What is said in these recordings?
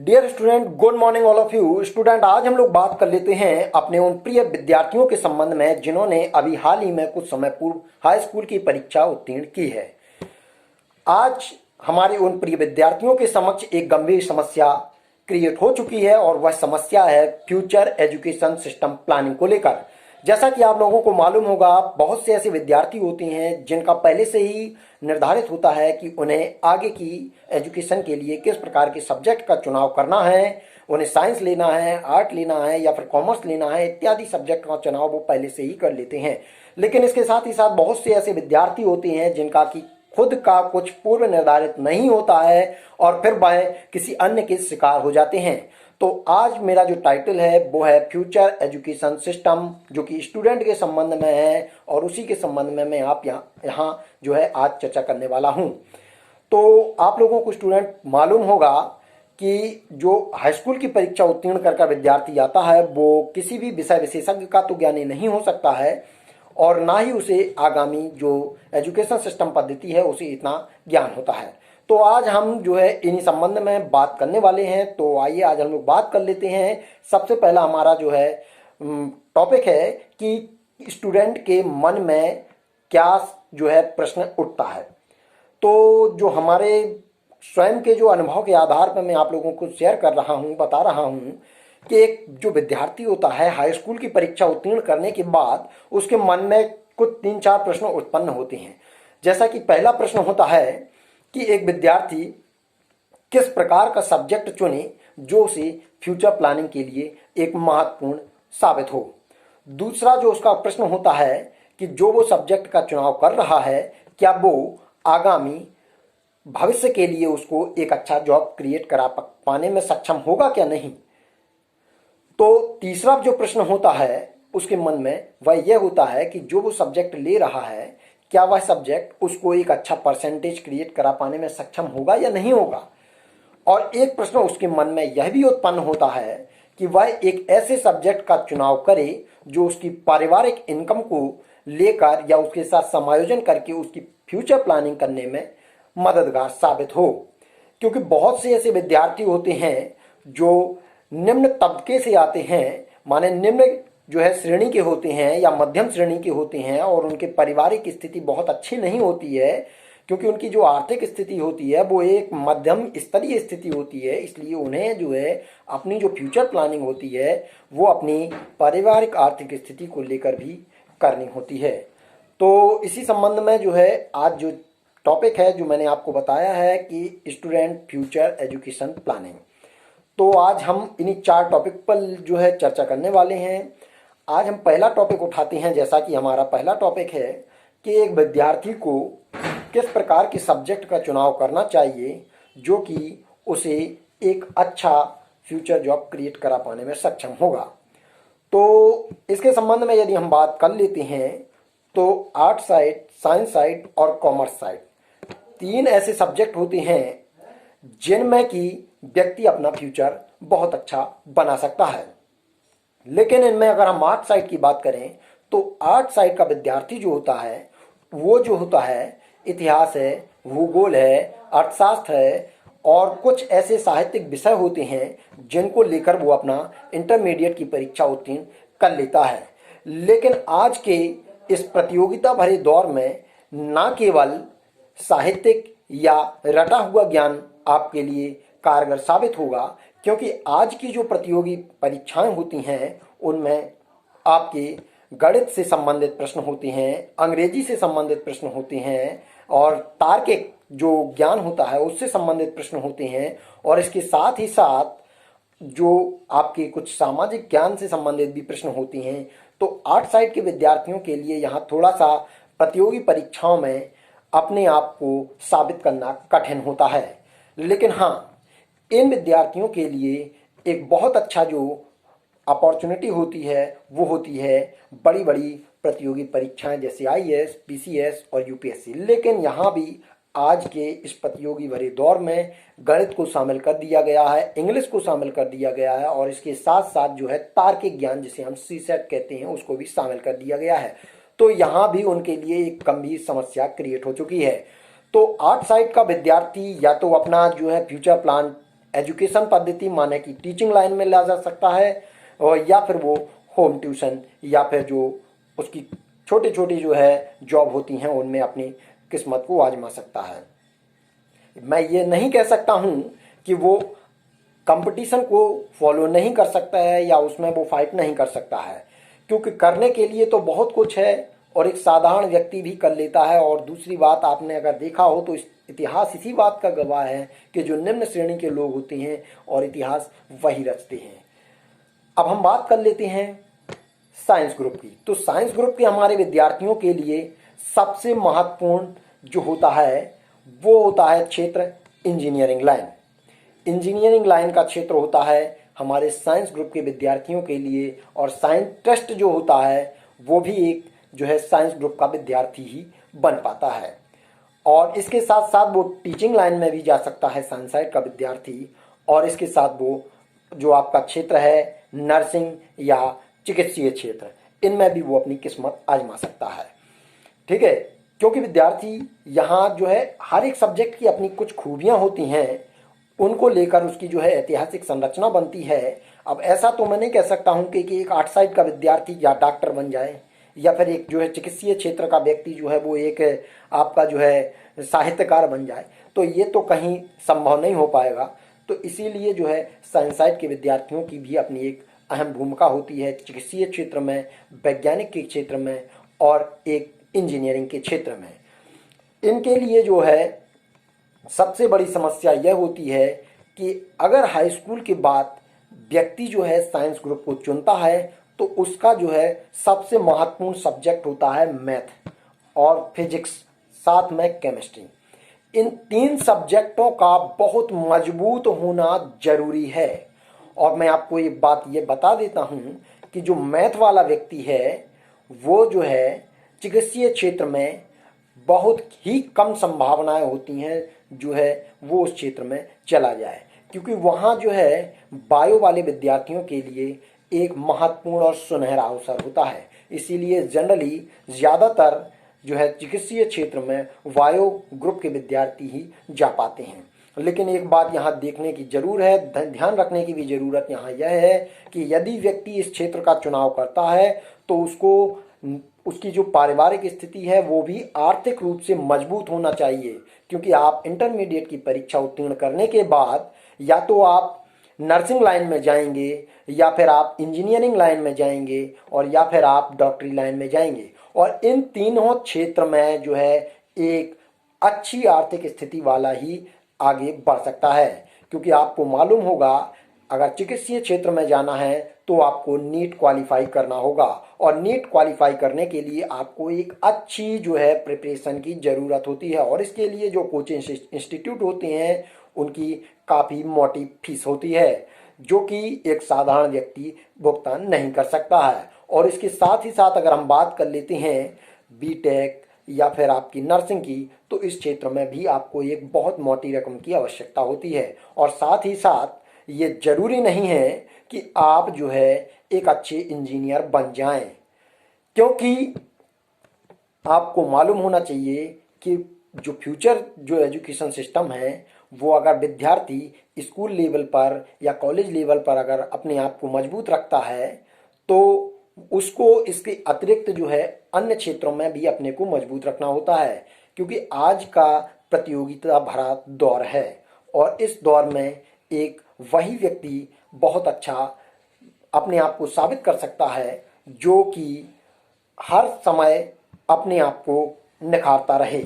Dear student, good morning all of you student. आज हम लोग बात कर लेते हैं अपने उन प्रिय विद्यार्थियों के संबंध में जिन्होंने अभी हाल ही में कुछ समय पूर्व हाई स्कूल की परीक्षा उत्तीर्ण की है। आज हमारे उन प्रिय विद्यार्थियों के समक्ष एक गंभीर समस्या क्रिएट हो चुकी है और वह समस्या है फ्यूचर एजुकेशन सिस्टम प्लानिंग को लेकर। जैसा कि आप लोगों को मालूम होगा, बहुत से ऐसे विद्यार्थी होते हैं जिनका पहले से ही निर्धारित होता है कि उन्हें आगे की एजुकेशन के लिए किस प्रकार के सब्जेक्ट का चुनाव करना है। उन्हें साइंस लेना है, आर्ट लेना है या फिर कॉमर्स लेना है, इत्यादि सब्जेक्ट का चुनाव वो पहले से ही कर लेते हैं। लेकिन इसके साथ ही साथ बहुत से ऐसे विद्यार्थी होते हैं जिनका कि खुद का कुछ पूर्व निर्धारित नहीं होता है और फिर वह किसी अन्य के शिकार हो जाते हैं। तो आज मेरा जो टाइटल है वो है फ्यूचर एजुकेशन सिस्टम, जो कि स्टूडेंट के संबंध में है और उसी के संबंध में मैं आप यहाँ जो है आज चर्चा करने वाला हूँ। तो आप लोगों को स्टूडेंट मालूम होगा कि जो हाई स्कूल की परीक्षा उत्तीर्ण कर विद्यार्थी आता है वो किसी भी विषय विशेषज्ञ का तो ज्ञानी नहीं हो सकता है और ना ही उसे आगामी जो एजुकेशन सिस्टम पद्धति है उसे इतना ज्ञान होता है। तो आज हम जो है इन्हीं संबंध में बात करने वाले हैं। तो आइए आज हम लोग बात कर लेते हैं। सबसे पहला हमारा जो है टॉपिक है कि स्टूडेंट के मन में क्या जो है प्रश्न उठता है। तो जो हमारे स्वयं के जो अनुभव के आधार पर मैं आप लोगों को शेयर कर रहा हूँ, बता रहा हूँ कि एक जो विद्यार्थी होता है हाई स्कूल की परीक्षा उत्तीर्ण करने के बाद उसके मन में कुछ 3-4 प्रश्न उत्पन्न होते हैं। जैसा कि पहला प्रश्न होता है कि एक विद्यार्थी किस प्रकार का सब्जेक्ट चुने जो उसे फ्यूचर प्लानिंग के लिए एक महत्वपूर्ण साबित हो। दूसरा जो उसका प्रश्न होता है कि जो वो सब्जेक्ट का चुनाव कर रहा है क्या वो आगामी भविष्य के लिए उसको एक अच्छा जॉब क्रिएट करा पाने में सक्षम होगा क्या नहीं। तो तीसरा जो प्रश्न होता है उसके मन में वह यह होता है कि जो वो सब्जेक्ट ले रहा है क्या वह सब्जेक्ट उसको एक अच्छा परसेंटेज क्रिएट करा पाने में सक्षम होगा या नहीं होगा। और एक प्रश्न उसके मन में यह भी उत्पन्न होता है कि वह एक ऐसे सब्जेक्ट का चुनाव करे जो उसकी पारिवारिक इनकम को लेकर या उसके साथ समायोजन करके उसकी फ्यूचर प्लानिंग करने में मददगार साबित हो। क्योंकि बहुत से ऐसे विद्यार्थी होते हैं जो निम्न तबके से आते हैं, माने निम्न जो है श्रेणी के होते हैं या मध्यम श्रेणी के होते हैं और उनके पारिवारिक स्थिति बहुत अच्छी नहीं होती है, क्योंकि उनकी जो आर्थिक स्थिति होती है वो एक मध्यम स्तरीय स्थिति होती है। इसलिए उन्हें जो है अपनी जो फ्यूचर प्लानिंग होती है वो अपनी पारिवारिक आर्थिक स्थिति को लेकर भी करनी होती है। तो इसी संबंध में जो है आज जो टॉपिक है जो मैंने आपको बताया है कि स्टूडेंट फ्यूचर एजुकेशन प्लानिंग। तो आज हम इन्हीं 4 टॉपिक पर जो है चर्चा करने वाले हैं। आज हम पहला टॉपिक उठाते हैं। जैसा कि हमारा पहला टॉपिक है कि एक विद्यार्थी को किस प्रकार के सब्जेक्ट का चुनाव करना चाहिए जो कि उसे एक अच्छा फ्यूचर जॉब क्रिएट करा पाने में सक्षम होगा। तो इसके संबंध में यदि हम बात कर लेते हैं तो आर्ट साइड, साइंस साइड और कॉमर्स साइड 3 ऐसे सब्जेक्ट होते हैं जिनमें कि व्यक्ति अपना फ्यूचर बहुत अच्छा बना सकता है। लेकिन इनमें अगर हम आर्ट साइड की बात करें तो आर्ट साइड का विद्यार्थी जो होता है वो जो होता है इतिहास है, भूगोल है, अर्थशास्त्र है और कुछ ऐसे साहित्यिक विषय होते हैं जिनको लेकर वो अपना इंटरमीडिएट की परीक्षा उत्तीर्ण कर लेता है। लेकिन आज के इस प्रतियोगिता भरे दौर में न केवल साहित्यिक या रटा हुआ ज्ञान आपके लिए कारगर साबित होगा, क्योंकि आज की जो प्रतियोगी परीक्षाएं होती हैं उनमें आपके गणित से संबंधित प्रश्न होते हैं, अंग्रेजी से संबंधित प्रश्न होते हैं और तार्किक जो ज्ञान होता है उससे संबंधित प्रश्न होते हैं और इसके साथ ही साथ जो आपके कुछ सामाजिक ज्ञान से संबंधित भी प्रश्न होते हैं। तो आर्ट साइड के विद्यार्थियों के लिए यहाँ थोड़ा सा प्रतियोगी परीक्षाओं में अपने आप को साबित करना कठिन होता है। लेकिन हाँ, इन विद्यार्थियों के लिए एक बहुत अच्छा जो अपॉर्चुनिटी होती है वो होती है बड़ी बड़ी प्रतियोगी परीक्षाएं जैसे आईएएस, पीसीएस और यूपीएससी। लेकिन यहाँ भी आज के इस प्रतियोगी भरे दौर में गणित को शामिल कर दिया गया है, इंग्लिश को शामिल कर दिया गया है और इसके साथ साथ जो है तार्किक ज्ञान जिसे हम सीसेट कहते हैं उसको भी शामिल कर दिया गया है। तो यहाँ भी उनके लिए एक गंभीर समस्या क्रिएट हो चुकी है। तो आर्ट साइड का विद्यार्थी या तो अपना जो है फ्यूचर प्लान एजुकेशन पद्धति माने कि टीचिंग लाइन में ला जा सकता है, और या फिर वो होम ट्यूशन या फिर जो उसकी छोटी छोटी जो है जॉब होती हैं उनमें अपनी किस्मत को आजमा सकता है। मैं ये नहीं कह सकता हूँ कि वो कंपटीशन को फॉलो नहीं कर सकता है या उसमें वो फाइट नहीं कर सकता है, क्योंकि करने के लिए तो बहुत कुछ है और एक साधारण व्यक्ति भी कर लेता है। और दूसरी बात, आपने अगर देखा हो तो इतिहास इसी बात का गवाह है कि जो निम्न श्रेणी के लोग होते हैं और इतिहास वही रचते हैं। अब हम बात कर लेते हैं साइंस ग्रुप की। तो साइंस ग्रुप के हमारे विद्यार्थियों के लिए सबसे महत्वपूर्ण जो होता है वो होता है क्षेत्र इंजीनियरिंग लाइन। इंजीनियरिंग लाइन का क्षेत्र होता है हमारे साइंस ग्रुप के विद्यार्थियों के लिए, और साइंस टेस्ट जो होता है वो भी एक जो है साइंस ग्रुप का विद्यार्थी ही बन पाता है। और इसके साथ साथ वो टीचिंग लाइन में भी जा सकता है साइंस साइड का विद्यार्थी, और इसके साथ वो जो आपका क्षेत्र है नर्सिंग या चिकित्सीय क्षेत्र, इनमें भी वो अपनी किस्मत आजमा सकता है। ठीक है, क्योंकि विद्यार्थी यहाँ जो है हर एक सब्जेक्ट की अपनी कुछ खूबियाँ होती हैं, उनको लेकर उसकी जो है ऐतिहासिक संरचना बनती है। अब ऐसा तो मैं नहीं कह सकता हूँ कि एक आर्ट साइड का विद्यार्थी या डॉक्टर बन जाए, या फिर एक जो है चिकित्सीय क्षेत्र का व्यक्ति जो है वो एक आपका जो है साहित्यकार बन जाए, तो ये तो कहीं संभव नहीं हो पाएगा। तो इसीलिए जो है साइंस साइड के विद्यार्थियों की भी अपनी एक अहम भूमिका होती है चिकित्सीय क्षेत्र में, वैज्ञानिक के क्षेत्र में और एक इंजीनियरिंग के क्षेत्र में। इनके लिए जो है सबसे बड़ी समस्या यह होती है कि अगर हाई स्कूल के बाद व्यक्ति जो है साइंस ग्रुप को चुनता है तो उसका जो है सबसे महत्वपूर्ण सब्जेक्ट होता है मैथ और फिजिक्स, साथ में केमिस्ट्री। इन तीन सब्जेक्टों का बहुत मजबूत होना जरूरी है। और मैं आपको एक बात ये बता देता हूँ कि जो मैथ वाला व्यक्ति है वो जो है चिकित्सीय क्षेत्र में बहुत ही कम संभावनाएं होती हैं जो है वो उस क्षेत्र में चला जाए, क्योंकि वहाँ जो है बायो वाले विद्यार्थियों के लिए एक महत्वपूर्ण और सुनहरा अवसर होता है। इसीलिए जनरली ज़्यादातर जो है चिकित्सीय क्षेत्र में बायो ग्रुप के विद्यार्थी ही जा पाते हैं। लेकिन एक बात यहाँ देखने की जरूर है, ध्यान रखने की भी ज़रूरत यहाँ यह है कि यदि व्यक्ति इस क्षेत्र का चुनाव करता है तो उसकी जो पारिवारिक स्थिति है वो भी आर्थिक रूप से मजबूत होना चाहिए, क्योंकि आप इंटरमीडिएट की परीक्षा उत्तीर्ण करने के बाद या तो आप नर्सिंग लाइन में जाएंगे या फिर आप इंजीनियरिंग लाइन में जाएंगे और या फिर आप डॉक्टरी लाइन में जाएंगे, और इन तीनों क्षेत्र में जो है एक अच्छी आर्थिक स्थिति वाला ही आगे बढ़ सकता है। क्योंकि आपको मालूम होगा अगर चिकित्सीय क्षेत्र में जाना है तो आपको नीट क्वालिफाई करना होगा, और नीट क्वालिफाई करने के लिए आपको एक अच्छी जो है प्रिपरेशन की ज़रूरत होती है, और इसके लिए जो कोचिंग इंस्टीट्यूट होते हैं उनकी काफ़ी मोटी फीस होती है जो कि एक साधारण व्यक्ति भुगतान नहीं कर सकता है। और इसके साथ ही साथ अगर हम बात कर लेते हैं बीटेक या फिर आपकी नर्सिंग की, तो इस क्षेत्र में भी आपको एक बहुत मोटी रकम की आवश्यकता होती है। और साथ ही साथ ये जरूरी नहीं है कि आप जो है एक अच्छे इंजीनियर बन जाएं, क्योंकि आपको मालूम होना चाहिए कि जो फ्यूचर जो एजुकेशन सिस्टम है वो अगर विद्यार्थी स्कूल लेवल पर या कॉलेज लेवल पर अगर अपने आप को मजबूत रखता है तो उसको इसके अतिरिक्त जो है अन्य क्षेत्रों में भी अपने को मजबूत रखना होता है, क्योंकि आज का प्रतियोगिता भरा दौर है और इस दौर में एक वही व्यक्ति बहुत अच्छा अपने आप को साबित कर सकता है जो कि हर समय अपने आप को निखारता रहे।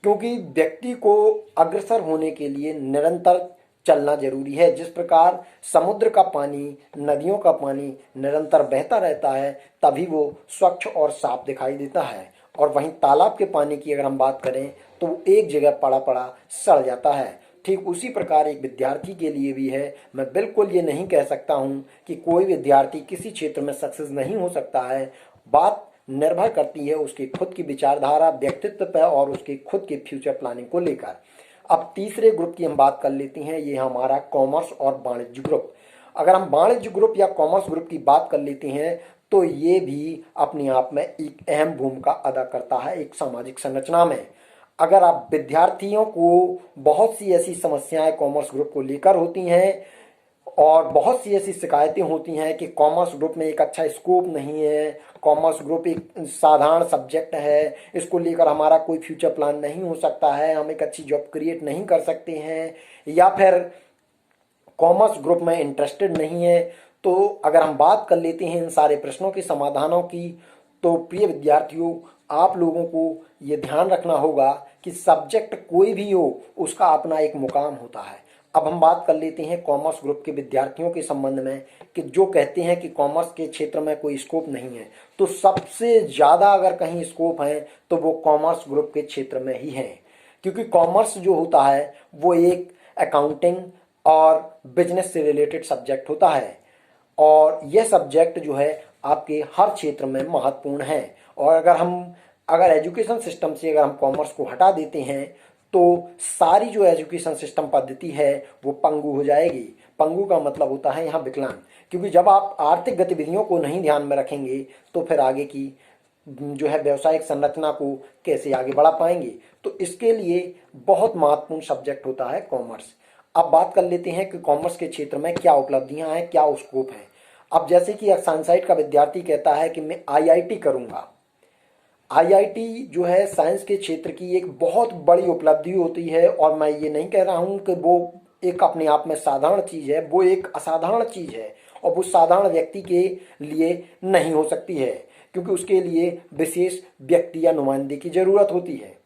क्योंकि व्यक्ति को अग्रसर होने के लिए निरंतर चलना जरूरी है। जिस प्रकार समुद्र का पानी, नदियों का पानी निरंतर बहता रहता है तभी वो स्वच्छ और साफ दिखाई देता है, और वहीं तालाब के पानी की अगर हम बात करें तो वो एक जगह पड़ा पड़ा सड़ जाता है। ठीक उसी प्रकार एक विद्यार्थी के लिए भी है। मैं बिल्कुल ये नहीं कह सकता हूँ कि कोई विद्यार्थी किसी क्षेत्र में सक्सेस नहीं हो सकता है। बात निर्भर करती है उसकी खुद की विचारधारा, व्यक्तित्व पर और उसके खुद के फ्यूचर प्लानिंग को लेकर। अब तीसरे ग्रुप की हम बात कर लेते हैं, ये हमारा कॉमर्स और वाणिज्य ग्रुप। अगर हम वाणिज्य ग्रुप या कॉमर्स ग्रुप की बात कर लेते हैं तो ये भी अपने आप में एक अहम भूमिका अदा करता है एक सामाजिक संरचना में। अगर आप विद्यार्थियों को बहुत सी ऐसी समस्याएं कॉमर्स ग्रुप को लेकर होती हैं और बहुत सी ऐसी शिकायतें होती हैं कि कॉमर्स ग्रुप में एक अच्छा स्कोप नहीं है, कॉमर्स ग्रुप एक साधारण सब्जेक्ट है, इसको लेकर हमारा कोई फ्यूचर प्लान नहीं हो सकता है, हम एक अच्छी जॉब क्रिएट नहीं कर सकते हैं, या फिर कॉमर्स ग्रुप में इंटरेस्टेड नहीं है। तो अगर हम बात कर लेते हैं इन सारे प्रश्नों के समाधानों की, तो प्रिय विद्यार्थियों, आप लोगों को ये ध्यान रखना होगा कि सब्जेक्ट कोई भी हो उसका अपना एक मुकाम होता है। अब हम बात कर लेते हैं कॉमर्स ग्रुप के विद्यार्थियों के संबंध में कि जो कहते हैं कि कॉमर्स के क्षेत्र में कोई स्कोप नहीं है, तो सबसे ज़्यादा अगर कहीं स्कोप है तो वो कॉमर्स ग्रुप के क्षेत्र में ही है, क्योंकि कॉमर्स जो होता है वो एक अकाउंटिंग और बिजनेस से रिलेटेड सब्जेक्ट होता है, और यह सब्जेक्ट जो है आपके हर क्षेत्र में महत्वपूर्ण है। और अगर एजुकेशन सिस्टम से अगर हम कॉमर्स को हटा देते हैं तो सारी जो एजुकेशन सिस्टम पद्धति है वो पंगु हो जाएगी। पंगु का मतलब होता है यहाँ विकलांग, क्योंकि जब आप आर्थिक गतिविधियों को नहीं ध्यान में रखेंगे तो फिर आगे की जो है व्यावसायिक संरचना को कैसे आगे बढ़ा पाएंगे। तो इसके लिए बहुत महत्वपूर्ण सब्जेक्ट होता है कॉमर्स। अब बात कर लेते हैं कि कॉमर्स के क्षेत्र में क्या उपलब्धियां हैं, क्या स्कोप है। अब जैसे कि साइंस का विद्यार्थी कहता है कि मैं आईआईटी करूंगा, आईआईटी जो है साइंस के क्षेत्र की एक बहुत बड़ी उपलब्धि होती है, और मैं ये नहीं कह रहा हूं कि वो एक अपने आप में साधारण चीज है, वो एक असाधारण चीज है और वो साधारण व्यक्ति के लिए नहीं हो सकती है, क्योंकि उसके लिए विशेष व्यक्ति या नुमाइंदे की जरूरत होती है,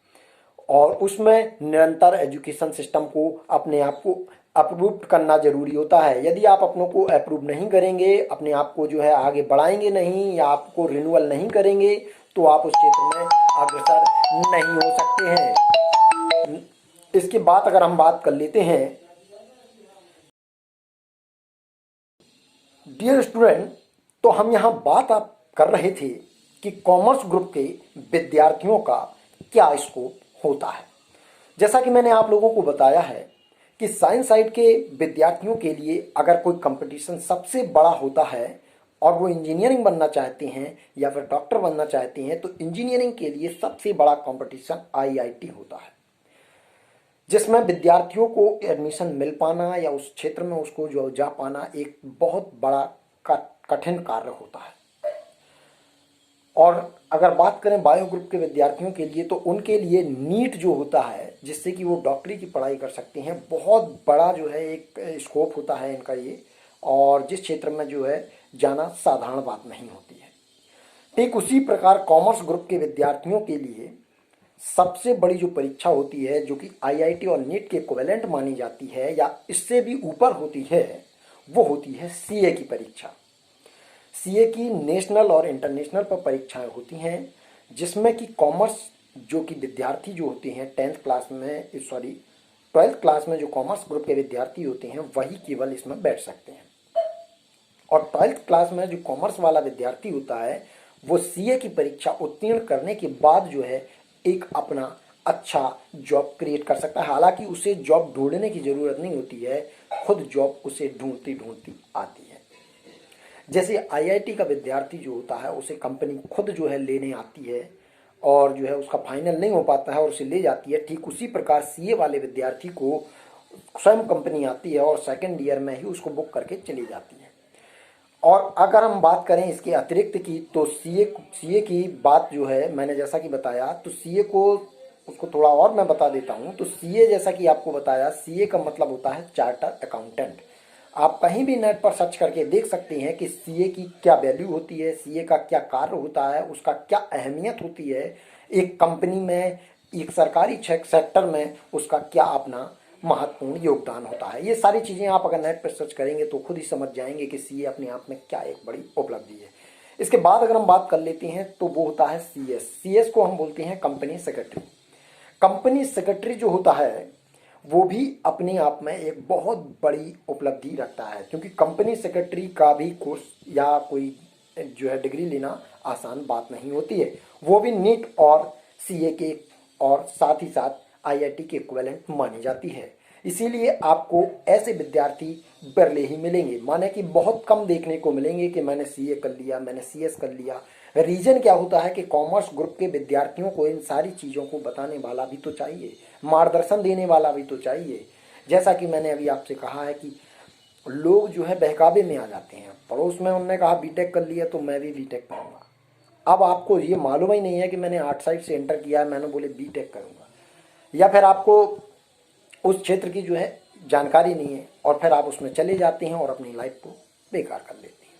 और उसमें निरंतर एजुकेशन सिस्टम को अपने आप को अप्रूव करना जरूरी होता है। यदि आप अपनों को अप्रूव नहीं करेंगे, अपने आप को जो है आगे बढ़ाएंगे नहीं या आपको रिन्यूअल नहीं करेंगे, तो आप उस क्षेत्र में अग्रसर नहीं हो सकते हैं। इसके बाद अगर हम बात कर लेते हैं, डियर स्टूडेंट, तो हम यहाँ बात आप कर रहे थे कि कॉमर्स ग्रुप के विद्यार्थियों का क्या स्कोप होता है। जैसा कि मैंने आप लोगों को बताया है कि साइंस साइड के विद्यार्थियों के लिए अगर कोई कंपटीशन सबसे बड़ा होता है और वो इंजीनियरिंग बनना चाहते हैं या फिर डॉक्टर बनना चाहते हैं, तो इंजीनियरिंग के लिए सबसे बड़ा कंपटीशन आईआईटी होता है, जिसमें विद्यार्थियों को एडमिशन मिल पाना या उस क्षेत्र में उसको जो जा पाना एक बहुत बड़ा कठिन कार्य होता है। और अगर बात करें बायो ग्रुप के विद्यार्थियों के लिए, तो उनके लिए नीट जो होता है जिससे कि वो डॉक्टरी की पढ़ाई कर सकते हैं, बहुत बड़ा जो है एक स्कोप होता है इनका ये, और जिस क्षेत्र में जो है जाना साधारण बात नहीं होती है। ठीक उसी प्रकार कॉमर्स ग्रुप के विद्यार्थियों के लिए सबसे बड़ी जो परीक्षा होती है, जो कि आईआईटी और नीट के इक्विवेलेंट मानी जाती है या इससे भी ऊपर होती है, वो होती है सीए की परीक्षा। सीए की नेशनल और इंटरनेशनल पर परीक्षाएं होती हैं, जिसमें कि कॉमर्स जो कि विद्यार्थी जो होते हैं 12th क्लास में जो कॉमर्स ग्रुप के विद्यार्थी होते हैं वही केवल इसमें बैठ सकते हैं, और 12th क्लास में जो कॉमर्स वाला विद्यार्थी होता है वो सीए की परीक्षा उत्तीर्ण करने के बाद जो है एक अपना अच्छा जॉब क्रिएट कर सकता है। हालांकि उसे जॉब ढूंढने की जरूरत नहीं होती है, खुद जॉब उसे ढूंढती ढूंढती आती है। जैसे आईआईटी का विद्यार्थी जो होता है उसे कंपनी खुद जो है लेने आती है और जो है उसका फाइनल नहीं हो पाता है और उसे ले जाती है, ठीक उसी प्रकार सीए वाले विद्यार्थी को स्वयं कंपनी आती है और सेकेंड ईयर में ही उसको बुक करके चली जाती है। और अगर हम बात करें इसके अतिरिक्त की, तो सीए की बात जो है मैंने जैसा कि बताया, तो सीए को उसको थोड़ा और मैं बता देता हूं। तो सीए जैसा कि आपको बताया, सीए का मतलब होता है चार्टर अकाउंटेंट। आप कहीं भी नेट पर सर्च करके देख सकते हैं कि सीए की क्या वैल्यू होती है, सीए का क्या कार्य होता है, उसका क्या अहमियत होती है एक कंपनी में, एक सरकारी सेक्टर में उसका क्या अपना महत्वपूर्ण योगदान होता है। ये सारी चीजें आप अगर नेट पर सर्च करेंगे तो खुद ही समझ जाएंगे कि सीए अपने आप में क्या एक बड़ी उपलब्धि है। इसके बाद अगर हम बात कर लेते हैं तो वो होता है सीएस। सीएस को हम बोलते हैं कंपनी सेक्रेटरी। कंपनी सेक्रेटरी जो होता है वो भी अपने आप में एक बहुत बड़ी उपलब्धि रखता है, क्योंकि कंपनी सेक्रेटरी का भी कोर्स या कोई जो है डिग्री लेना आसान बात नहीं होती है। वो भी नीट और सीए के और साथ ही साथ आईआईटी के इक्विवेलेंट मानी जाती है। इसीलिए आपको ऐसे विद्यार्थी बिरले ही मिलेंगे, माने कि बहुत कम देखने को मिलेंगे कि मैंने सीए कर लिया, मैंने सीएस कर लिया। रीजन क्या होता है कि कॉमर्स ग्रुप के विद्यार्थियों को इन सारी चीज़ों को बताने वाला भी तो चाहिए, मार्गदर्शन देने वाला भी तो चाहिए। जैसा कि मैंने अभी आपसे कहा है कि लोग जो है बहकावे में आ जाते हैं, पड़ोस में उन्होंने कहा बीटेक कर लिया तो मैं भी बीटेक करूँगा। अब आपको ये मालूम ही नहीं है कि मैंने आर्ट साइड से इंटर किया है, मैंने बोले बीटेक करूँगा, या फिर आपको उस क्षेत्र की जो है जानकारी नहीं है और फिर आप उसमें चले जाते हैं और अपनी लाइफ को बेकार कर लेते हैं,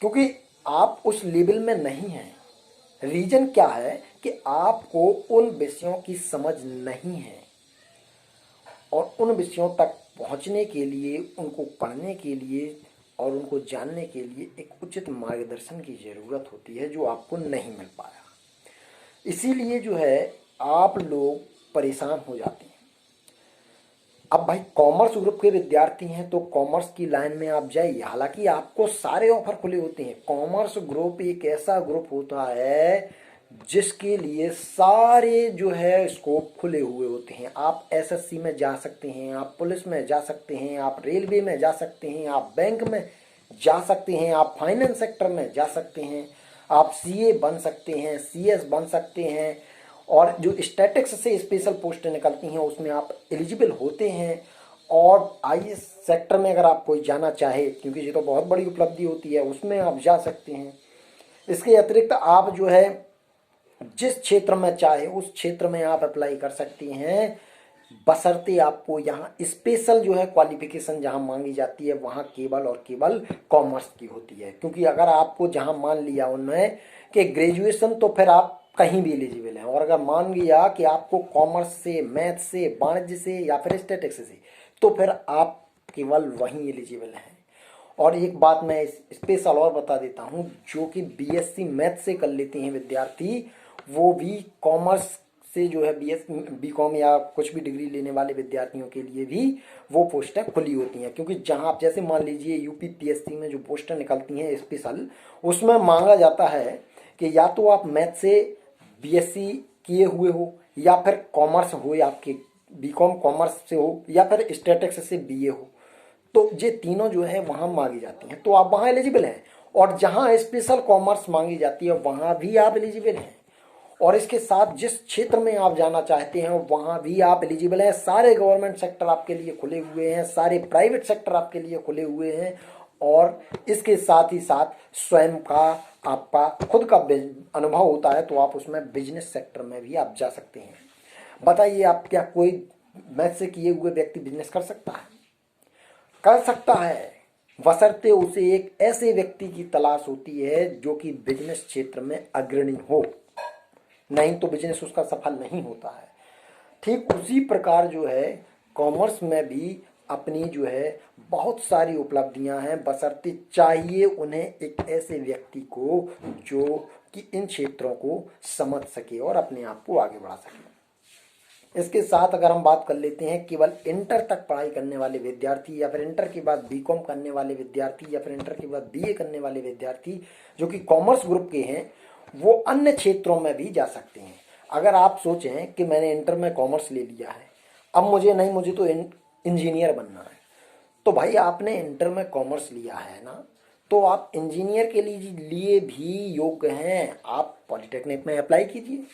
क्योंकि आप उस लेवल में नहीं हैं। रीजन क्या है कि आपको उन विषयों की समझ नहीं है और उन विषयों तक पहुंचने के लिए, उनको पढ़ने के लिए और उनको जानने के लिए एक उचित मार्गदर्शन की ज़रूरत होती है, जो आपको नहीं मिल पाया। इसीलिए जो है आप लोग परेशान हो जाते हैं। अब भाई कॉमर्स ग्रुप के विद्यार्थी हैं तो कॉमर्स की लाइन में आप जाइए, हालांकि आपको सारे ऑफर खुले होते हैं। कॉमर्स ग्रुप एक ऐसा ग्रुप होता है जिसके लिए सारे जो है स्कोप खुले हुए होते हैं। आप एसएससी में जा सकते हैं, आप पुलिस में जा सकते हैं, आप रेलवे में जा सकते हैं, आप बैंक में जा सकते हैं, आप फाइनेंस सेक्टर में जा सकते हैं, आप सीए बन सकते हैं, सीएस बन सकते हैं, और जो स्टैटिक्स से स्पेशल पोस्ट निकलती हैं उसमें आप एलिजिबल होते हैं। और आईएएस सेक्टर में अगर आप कोई जाना चाहे, क्योंकि ये तो बहुत बड़ी उपलब्धि होती है, उसमें आप जा सकते हैं। इसके अतिरिक्त आप जो है जिस क्षेत्र में चाहे उस क्षेत्र में आप अप्लाई कर सकती हैं, बशर्ते आपको यहाँ स्पेशल जो है क्वालिफिकेशन जहाँ मांगी जाती है वहाँ केवल और केवल कॉमर्स की होती है। क्योंकि अगर आपको जहाँ मान लिया उन्होंने कि ग्रेजुएशन, तो फिर आप कहीं भी एलिजिबल हैं, और अगर मान लिया कि आपको कॉमर्स से, मैथ से, वाणिज्य से या फिर स्टैटिक्स से, तो फिर आप केवल वहीं एलिजिबल हैं। और एक बात मैं स्पेशल और बता देता हूँ, जो कि बीएससी मैथ से कर लेते हैं विद्यार्थी, वो भी कॉमर्स से जो है बीकॉम या कुछ भी डिग्री लेने वाले विद्यार्थियों के लिए भी वो पोस्टें खुली होती हैं। क्योंकि जहां आप जैसे मान लीजिए यूपीपीएससी में जो पोस्टें निकलती हैं स्पेशल, उसमें मांगा जाता है कि या तो आप मैथ से बीएससी किए हुए हो, या फिर कॉमर्स हो, या आपके बीकॉम कॉमर्स से हो, या फिर स्टैटिक्स से बीए हो। तो ये तीनों जो है वहाँ मांगी जाती हैं, तो आप वहाँ एलिजिबल हैं। और जहाँ स्पेशल कॉमर्स मांगी जाती है वहाँ भी आप एलिजिबल हैं। और इसके साथ जिस क्षेत्र में आप जाना चाहते हैं वहाँ भी आप एलिजिबल हैं। सारे गवर्नमेंट सेक्टर आपके लिए खुले हुए हैं, सारे प्राइवेट सेक्टर आपके लिए खुले हुए हैं। और इसके साथ ही साथ स्वयं का आपका खुद का अनुभव होता है, तो आप उसमें बिजनेस सेक्टर में भी आप जा सकते हैं। बताइए, आप क्या कोई मैथ से किए हुए व्यक्ति बिजनेस कर सकता है? कर सकता है, बशर्ते उसे एक ऐसे व्यक्ति की तलाश होती है जो कि बिजनेस क्षेत्र में अग्रणी हो, नहीं तो बिजनेस उसका सफल नहीं होता है। ठीक उसी प्रकार जो है कॉमर्स में भी अपनी जो है बहुत सारी उपलब्धियां हैं, बशर्ते चाहिए उन्हें एक ऐसे व्यक्ति को जो कि इन क्षेत्रों को समझ सके और अपने आप को आगे बढ़ा सके। इसके साथ अगर हम बात कर लेते हैं केवल इंटर तक पढ़ाई करने वाले विद्यार्थी, या फिर इंटर के बाद बीकॉम करने वाले विद्यार्थी, या फिर इंटर के बाद बीए करने वाले विद्यार्थी जो कि कॉमर्स ग्रुप के हैं, वो अन्य क्षेत्रों में भी जा सकते हैं। अगर आप सोचें कि मैंने इंटर में कॉमर्स ले लिया है, अब मुझे तो इंजीनियर बनना है, तो भाई आपने इंटर में कॉमर्स लिया है ना, तो आप इंजीनियर के लिए भी योग्य हैं। आप पॉलिटेक्निक में अप्लाई कीजिए,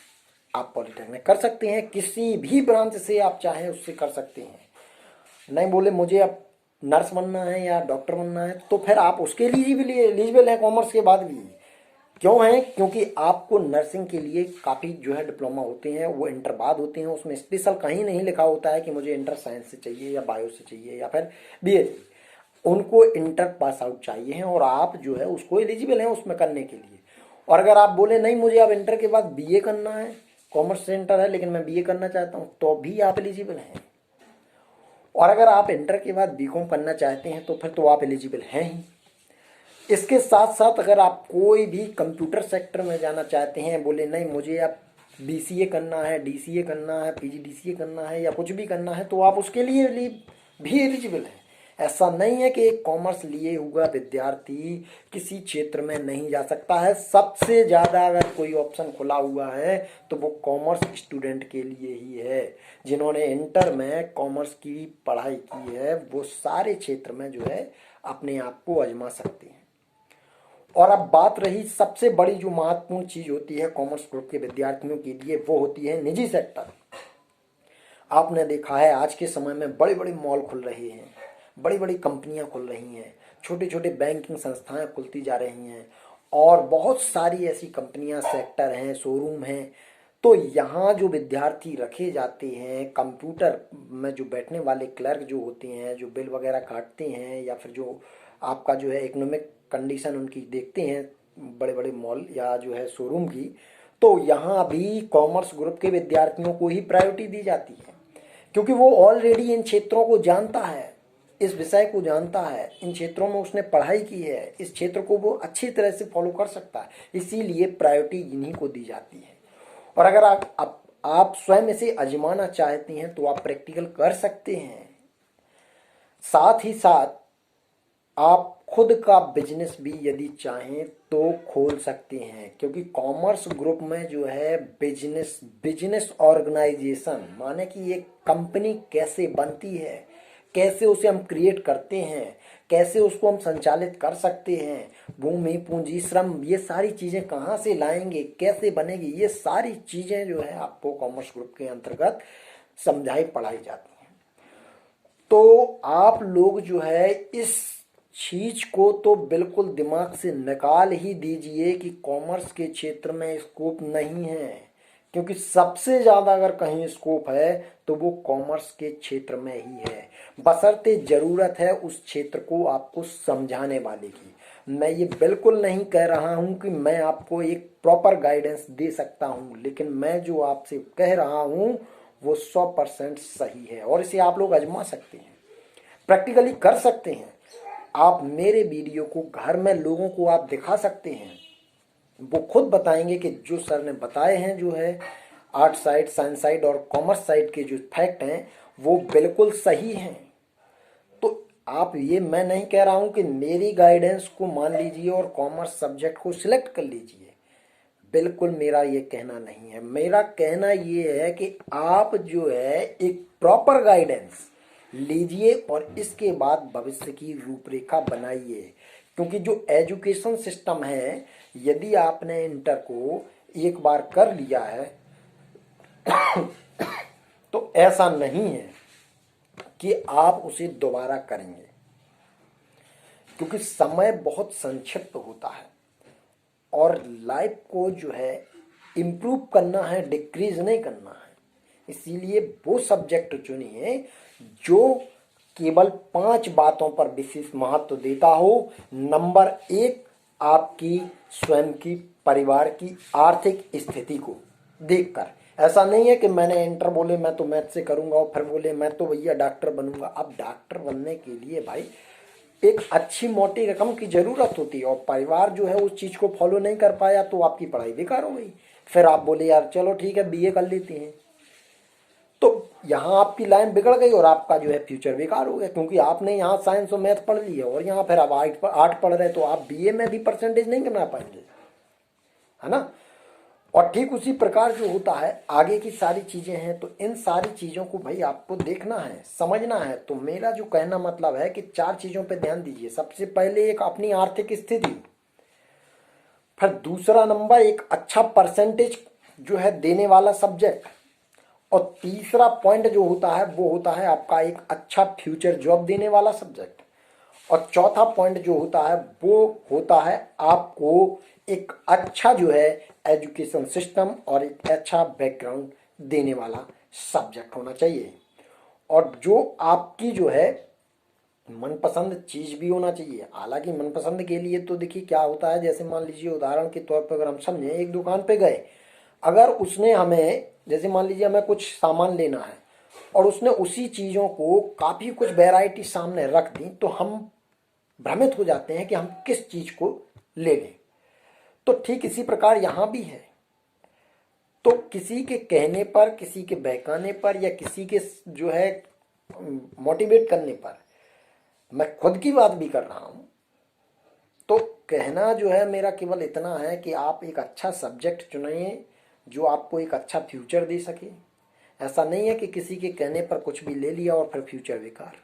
आप पॉलिटेक्निक कर सकते हैं, किसी भी ब्रांच से आप चाहें उससे कर सकते हैं। नहीं बोले मुझे अब नर्स बनना है या डॉक्टर बनना है, तो फिर आप उसके लिए भी एलिजिबल हैं कॉमर्स के बाद भी। क्यों है? क्योंकि आपको नर्सिंग के लिए काफ़ी जो है डिप्लोमा होते हैं, वो इंटर बाद होते हैं। उसमें स्पेशल कहीं नहीं लिखा होता है कि मुझे इंटर साइंस से चाहिए या बायो से चाहिए या फिर बीए चाहिए। उनको इंटर पास आउट चाहिए हैं और आप जो है उसको एलिजिबल हैं उसमें करने के लिए। और अगर आप बोले नहीं मुझे अब इंटर के बाद बीए करना है, कॉमर्स सेंटर है लेकिन मैं बीए करना चाहता हूँ, तो भी आप एलिजिबल हैं। और अगर आप इंटर के बाद बीकॉम करना चाहते हैं तो फिर तो आप एलिजिबल हैं ही। इसके साथ साथ अगर आप कोई भी कंप्यूटर सेक्टर में जाना चाहते हैं, बोले नहीं मुझे अब बीसीए करना है, डीसीए करना है, पीजीडीसीए करना है या कुछ भी करना है, तो आप उसके लिए भी एलिजिबल हैं। ऐसा नहीं है कि एक कॉमर्स लिए हुआ विद्यार्थी किसी क्षेत्र में नहीं जा सकता है। सबसे ज़्यादा अगर कोई ऑप्शन खुला हुआ है तो वो कॉमर्स स्टूडेंट के लिए ही है। जिन्होंने इंटर में कॉमर्स की पढ़ाई की है वो सारे क्षेत्र में जो है अपने आप को आजमा सकते हैं। और अब बात रही सबसे बड़ी जो महत्वपूर्ण चीज होती है कॉमर्स ग्रुप के विद्यार्थियों के लिए, वो होती है निजी सेक्टर। आपने देखा है आज के समय में बड़े बड़े मॉल खुल रहे हैं, बड़ी बड़ी कंपनियां खुल रही हैं, छोटे छोटे बैंकिंग संस्थाएं खुलती जा रही हैं और बहुत सारी ऐसी कंपनियां, सेक्टर हैं, शोरूम हैं। तो यहाँ जो विद्यार्थी रखे जाते हैं, कंप्यूटर में जो बैठने वाले क्लर्क जो होते हैं, जो बिल वगैरह काटते हैं या फिर जो आपका जो है इकोनॉमिक कंडीशन उनकी देखते हैं बड़े बड़े मॉल या जो है शोरूम की, तो यहाँ भी कॉमर्स ग्रुप के विद्यार्थियों को ही प्रायोरिटी दी जाती है, क्योंकि वो ऑलरेडी इन क्षेत्रों को जानता है, इस विषय को जानता है, इन क्षेत्रों में उसने पढ़ाई की है, इस क्षेत्र को वो अच्छी तरह से फॉलो कर सकता है, इसीलिए प्रायोरिटी इन्हीं को दी जाती है। और अगर आप स्वयं इसे आजमाना चाहते हैं तो आप प्रैक्टिकल कर सकते हैं। साथ ही साथ आप खुद का बिजनेस भी यदि चाहें तो खोल सकते हैं, क्योंकि कॉमर्स ग्रुप में जो है बिजनेस ऑर्गेनाइजेशन माने कि एक कंपनी कैसे बनती है, कैसे उसे हम क्रिएट करते हैं, कैसे उसको हम संचालित कर सकते हैं, भूमि, पूंजी, श्रम, ये सारी चीजें कहाँ से लाएंगे, कैसे बनेगी, ये सारी चीजें जो है आपको कॉमर्स ग्रुप के अंतर्गत समझाई पढ़ाई जाती हैं। तो आप लोग जो है इस चीज को तो बिल्कुल दिमाग से निकाल ही दीजिए कि कॉमर्स के क्षेत्र में स्कोप नहीं है, क्योंकि सबसे ज्यादा अगर कहीं स्कोप है तो वो कॉमर्स के क्षेत्र में ही है, बशर्ते जरूरत है उस क्षेत्र को आपको समझाने वाले की। मैं ये बिल्कुल नहीं कह रहा हूं कि मैं आपको एक प्रॉपर गाइडेंस दे सकता हूं, लेकिन मैं जो आपसे कह रहा हूं वो 100% सही है और इसे आप लोग आजमा सकते हैं, प्रैक्टिकली कर सकते हैं। आप मेरे वीडियो को घर में लोगों को आप दिखा सकते हैं, वो खुद बताएंगे कि जो सर ने बताए हैं जो है आर्ट साइड, साइंस साइड और कॉमर्स साइड के जो फैक्ट हैं वो बिल्कुल सही हैं। तो आप ये, मैं नहीं कह रहा हूं कि मेरी गाइडेंस को मान लीजिए और कॉमर्स सब्जेक्ट को सिलेक्ट कर लीजिए, बिल्कुल मेरा ये कहना नहीं है। मेरा कहना ये है कि आप जो है एक प्रॉपर गाइडेंस लीजिए और इसके बाद भविष्य की रूपरेखा बनाइए, क्योंकि जो एजुकेशन सिस्टम है, यदि आपने इंटर को एक बार कर लिया है तो ऐसा नहीं है कि आप उसे दोबारा करेंगे, क्योंकि समय बहुत संक्षिप्त होता है और लाइफ को जो है इम्प्रूव करना है, डिक्रीज नहीं करना है। इसीलिए वो सब्जेक्ट चुनिए जो केवल 5 बातों पर विशेष महत्व देता हो। नंबर 1, आपकी स्वयं की परिवार की आर्थिक स्थिति को देखकर। ऐसा नहीं है कि मैंने इंटर बोले मैं तो मैथ से करूंगा और फिर बोले मैं तो भैया डॉक्टर बनूंगा। अब डॉक्टर बनने के लिए भाई एक अच्छी मोटी रकम की जरूरत होती है और परिवार जो है उस चीज को फॉलो नहीं कर पाया तो आपकी पढ़ाई बेकार हो गई। फिर आप बोले यार चलो ठीक है बीए कर लेते हैं, तो यहाँ आपकी लाइन बिगड़ गई और आपका जो है फ्यूचर बेकार हो गया, क्योंकि आपने यहाँ साइंस और मैथ पढ़ लिया और यहाँ फिर आप आर्ट पढ़ रहे तो आप बीए में भी परसेंटेज नहीं बना पाएंगे, है ना। और ठीक उसी प्रकार जो होता है आगे की सारी चीजें हैं, तो इन सारी चीजों को भाई आपको देखना है, समझना है। तो मेरा जो कहना मतलब है कि 4 चीजों पे ध्यान दीजिए। सबसे पहले एक अपनी आर्थिक स्थिति, फिर दूसरा नंबर एक अच्छा परसेंटेज जो है देने वाला सब्जेक्ट, और तीसरा पॉइंट जो होता है वो होता है आपका एक अच्छा फ्यूचर जॉब देने वाला सब्जेक्ट, और चौथा पॉइंट जो होता है वो होता है आपको एक अच्छा जो है एजुकेशन सिस्टम और एक अच्छा बैकग्राउंड देने वाला सब्जेक्ट होना चाहिए, और जो आपकी जो है मनपसंद चीज भी होना चाहिए। हालांकि मनपसंद के लिए तो देखिए क्या होता है, जैसे मान लीजिए उदाहरण के तौर पर अगर हम समझें, एक दुकान पे गए, अगर उसने हमें, जैसे मान लीजिए हमें कुछ सामान लेना है और उसने उसी चीजों को काफी कुछ वैरायटी सामने रख दी, तो हम भ्रमित हो जाते हैं कि हम किस चीज को ले लें। तो ठीक इसी प्रकार यहां भी है। तो किसी के कहने पर, किसी के बहकाने पर या किसी के जो है मोटिवेट करने पर, मैं खुद की बात भी कर रहा हूं, तो कहना जो है मेरा केवल इतना है कि आप एक अच्छा सब्जेक्ट चुनिए जो आपको एक अच्छा फ्यूचर दे सके। ऐसा नहीं है कि किसी के कहने पर कुछ भी ले लिया और फिर फ्यूचर बेकार।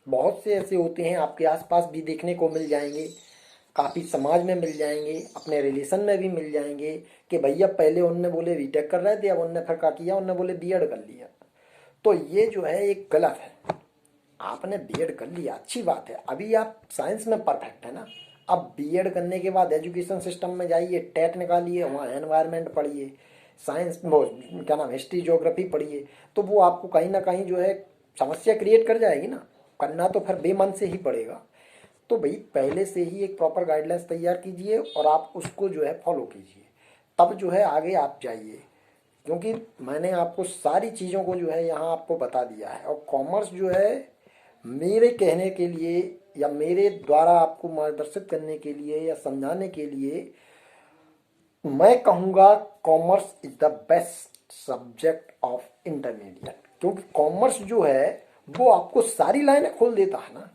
बहुत से ऐसे होते हैं, आपके आसपास भी देखने को मिल जाएंगे, काफ़ी समाज में मिल जाएंगे, अपने रिलेशन में भी मिल जाएंगे कि भैया पहले उनने बोले बीटेक कर रहे थे, अब उनने फिर क्या किया, उनने बोले बीएड कर लिया। तो ये जो है एक गलत है। आपने बीएड कर लिया, अच्छी बात है, अभी आप साइंस में परफेक्ट है ना। अब बीएड करने के बाद एजुकेशन सिस्टम में जाइए, टेट निकालिए, वहाँ एनवायरनमेंट पढ़िए, साइंस वो क्या नाम हिस्ट्री ज्योग्राफी पढ़िए, तो वो आपको कहीं ना कहीं जो है समस्या क्रिएट कर जाएगी ना। करना तो फिर बेमन से ही पड़ेगा। तो भाई पहले से ही एक प्रॉपर गाइडलाइंस तैयार कीजिए और आप उसको जो है फॉलो कीजिए, तब जो है आगे आप जाइए। क्योंकि मैंने आपको सारी चीज़ों को जो है यहाँ आपको बता दिया है। और कॉमर्स जो है मेरे कहने के लिए या मेरे द्वारा आपको मार्गदर्शित करने के लिए या समझाने के लिए मैं कहूँगा commerce is the best subject of intermediate. क्योंकि कॉमर्स जो है वो आपको सारी लाइनें खोल देता है ना।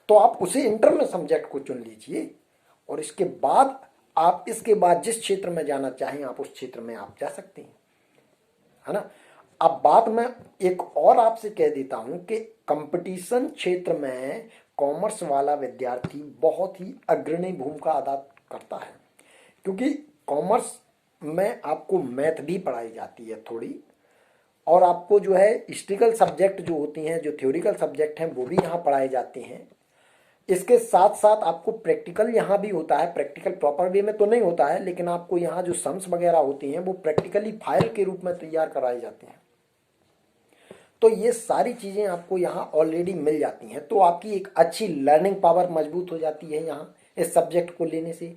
तो आप उसे इंटर में सब्जेक्ट को चुन लीजिए और इसके बाद आप इसके बाद जिस क्षेत्र में जाना चाहें आप उस क्षेत्र में आप जा सकते हैं, है ना। अब बात मैं एक और आपसे कह देता हूं कि कंपटीशन क्षेत्र में कॉमर्स वाला विद्यार्थी बहुत ही अग्रणी भूमिका अदा करता है। क्योंकि कॉमर्स में आपको मैथ भी पढ़ाई जाती है थोड़ी, और आपको जो है हिस्ट्रिकल सब्जेक्ट जो होती हैं, जो थ्योरिकल सब्जेक्ट हैं, वो भी यहाँ पढ़ाए जाते हैं। इसके साथ साथ आपको प्रैक्टिकल यहाँ भी होता है। प्रैक्टिकल प्रॉपर वे में तो नहीं होता है, लेकिन आपको यहाँ जो सम्स वगैरह होती हैं वो प्रैक्टिकली फाइल के रूप में तैयार कराए जाते हैं। तो ये सारी चीज़ें आपको यहाँ ऑलरेडी मिल जाती हैं। तो आपकी एक अच्छी लर्निंग पावर मजबूत हो जाती है यहाँ इस सब्जेक्ट को लेने से।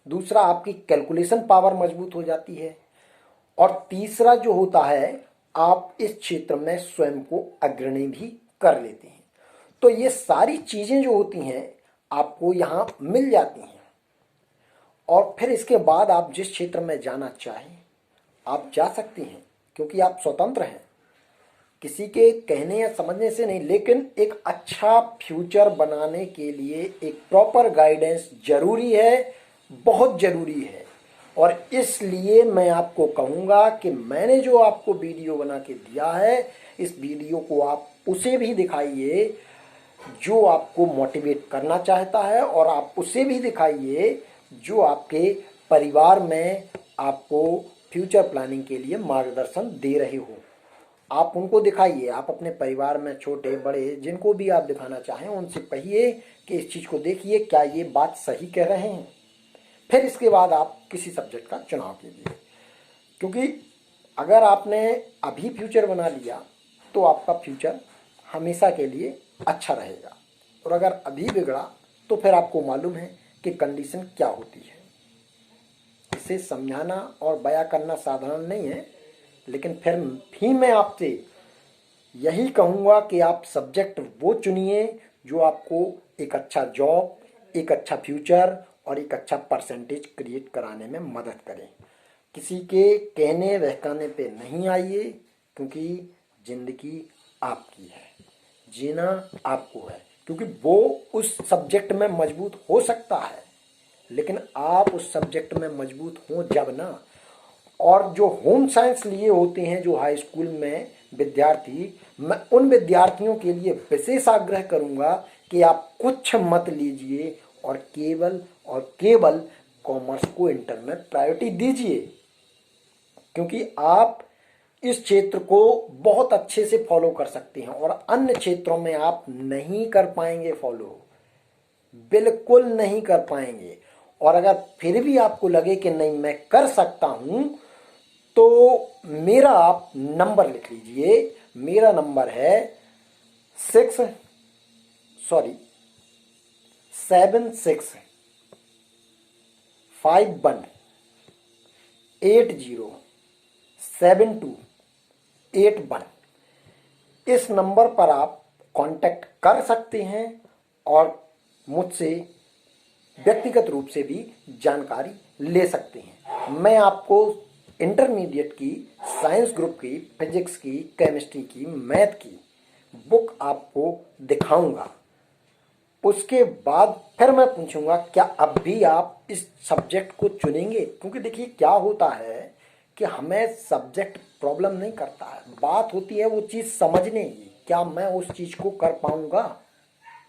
दूसरा, आपकी कैलकुलेशन पावर मजबूत हो जाती है। और तीसरा जो होता है, आप इस क्षेत्र में स्वयं को अग्रणी भी कर लेते हैं। तो ये सारी चीज़ें जो होती हैं आपको यहाँ मिल जाती हैं। और फिर इसके बाद आप जिस क्षेत्र में जाना चाहें आप जा सकते हैं, क्योंकि आप स्वतंत्र हैं, किसी के कहने या समझने से नहीं। लेकिन एक अच्छा फ्यूचर बनाने के लिए एक प्रॉपर गाइडेंस जरूरी है, बहुत जरूरी है। और इसलिए मैं आपको कहूँगा कि मैंने जो आपको वीडियो बना के दिया है, इस वीडियो को आप उसे भी दिखाइए जो आपको मोटिवेट करना चाहता है, और आप उसे भी दिखाइए जो आपके परिवार में आपको फ्यूचर प्लानिंग के लिए मार्गदर्शन दे रहे हो। आप उनको दिखाइए। आप अपने परिवार में छोटे बड़े जिनको भी आप दिखाना चाहें उनसे कहिए कि इस चीज़ को देखिए, क्या ये बात सही कह रहे हैं। फिर इसके बाद आप किसी सब्जेक्ट का चुनाव कीजिए। क्योंकि अगर आपने अभी फ्यूचर बना लिया तो आपका फ्यूचर हमेशा के लिए अच्छा रहेगा, और अगर अभी बिगड़ा तो फिर आपको मालूम है कि कंडीशन क्या होती है। इसे समझाना और बयां करना साधारण नहीं है, लेकिन फिर भी मैं आपसे यही कहूँगा कि आप सब्जेक्ट वो चुनिए जो आपको एक अच्छा जॉब, एक अच्छा फ्यूचर और एक अच्छा परसेंटेज क्रिएट कराने में मदद करें। किसी के कहने बहकाने पे नहीं आइए, क्योंकि ज़िंदगी आपकी है, जीना आपको है। क्योंकि वो उस सब्जेक्ट में मजबूत हो सकता है, लेकिन आप उस सब्जेक्ट में मजबूत हों जब ना। और जो होम साइंस लिए होते हैं जो हाई स्कूल में विद्यार्थी, मैं उन विद्यार्थियों के लिए विशेष आग्रह करूंगा कि आप कुछ मत लीजिए और केवल कॉमर्स को इंटर में प्रायोरिटी दीजिए। क्योंकि आप इस क्षेत्र को बहुत अच्छे से फॉलो कर सकते हैं और अन्य क्षेत्रों में आप नहीं कर पाएंगे फॉलो, बिल्कुल नहीं कर पाएंगे। और अगर फिर भी आपको लगे कि नहीं मैं कर सकता हूं, तो मेरा आप नंबर लिख लीजिए। मेरा नंबर है 7651807281। इस नंबर पर आप कांटेक्ट कर सकते हैं और मुझसे व्यक्तिगत रूप से भी जानकारी ले सकते हैं। मैं आपको इंटरमीडिएट की, साइंस ग्रुप की, फिजिक्स की, केमिस्ट्री की, मैथ की बुक आपको दिखाऊंगा। उसके बाद फिर मैं पूछूंगा क्या अब भी आप इस सब्जेक्ट को चुनेंगे। क्योंकि देखिए क्या होता है कि हमें सब्जेक्ट प्रॉब्लम नहीं करता है, बात होती है वो चीज़ समझने की, क्या मैं उस चीज़ को कर पाऊंगा।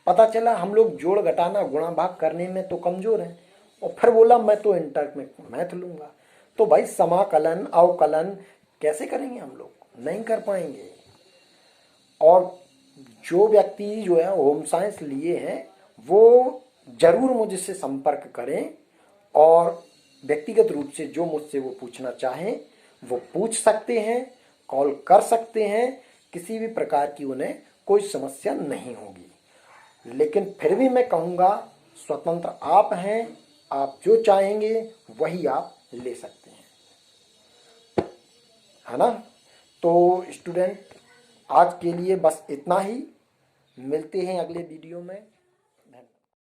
पता चला हम लोग जोड़ घटाना गुणा भाग करने में तो कमजोर हैं, और फिर बोला मैं तो इंटर में मैथ लूंगा। तो भाई समाकलन अवकलन कैसे करेंगे हम लोग, नहीं कर पाएंगे। और जो व्यक्ति जो है होम साइंस लिए हैं वो जरूर मुझसे संपर्क करें, और व्यक्तिगत रूप से जो मुझसे वो पूछना चाहें वो पूछ सकते हैं, कॉल कर सकते हैं, किसी भी प्रकार की उन्हें कोई समस्या नहीं होगी। लेकिन फिर भी मैं कहूँगा स्वतंत्र आप हैं, आप जो चाहेंगे वही आप ले सकते हैं, है ना। तो स्टूडेंट आज के लिए बस इतना ही, मिलते हैं अगले वीडियो में।